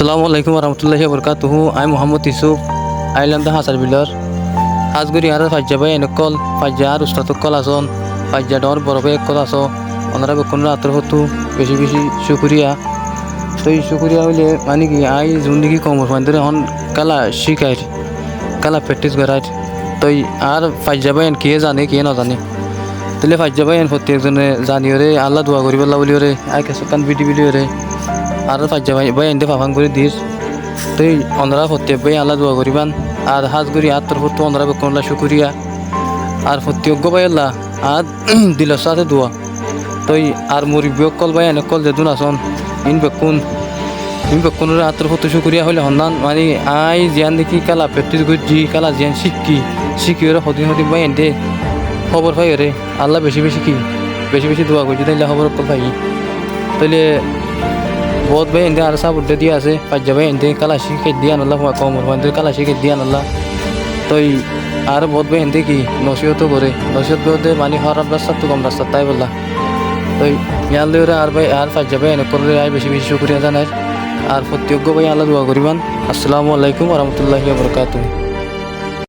আসসালামু আলাইকুম রহমতুল্লাহি বরকাতুহু। আমি মোহাম্মদ ইউসুফ আইলাম দা হাসার বিলর হাজগুড়ি আর ফাজ্জাবাই এনেকল ফাজ্জা আর উস্তাদকল আসন ফাজ্জা ডর বরফে একল আস ওনারা বেকুন রাত্র হতু বেশি বেশি শুকুরিয়া। তো এই শুকুরিয়া হইলে মানে কি আই যোন দিকে কমর ফাইন্দরে এখন কালা শিখাই কালা প্র্যাকটিস করায়। তো আর ফাজ্জাবাই এন কে জানে কে না জানে তাহলে ফাজ্জাবাই এন প্রত্যেকজনে জানিও রে আল্লাহ দোয়া করি বললা বলিও রে আই কেসকান ভিডিও রে আর ফাজ্জাবাই বাই এনতে ফাফান করে দিস। তো ওনারা প্রত্যেক বাই আল্লাহ দোয়া করিবান আর হাজ করি আর তোর তো ওনারা বেকুন শুকুরিয়া আর প্রত্যেক বাই আল্লাহ আর দিলর সাথে দোয়া। তো আর মুরব্বী কল বাই এনে কল যেদুন আসন ইন বেকুন আত্মর ফটো শুকুরিয়া হলে সন্ধান মানে আই জিয়ান দেখি কালা প্র্যাকটিস করছি কালা জিয়ান শিখি ওরা সদিন বাই এনতে খবর পাই রে আল্লাহ বেশি বেশি দোয়া করছি তাইলে খবর কল পাই। তাইলে বহুত ভাই এনতে আর সাপোর্ট দিয়ে আছে ফাজ্জাবাই এনতে কালা শিখে দিয়া নল্লা কমর ফাইন্দে কালা শিখে দিয়া নল্লা। তো আর বহুত ভাই এনতে কি নসিহতও করে নসিহত করতে মানে খারাপ রাস্তা তো কম রাস্তা তাই বললা। তো ইয়ার লইরা আর ভাই আর ফাজ্জাবাই এনে করলে আই বেশি শুকুরিয়া জানাই আর প্রত্যেক ভাই আল্লাহ দোয়া করিবান। আসসালামু আলাইকুম রহমতুল্লাহি বরকাতুহু।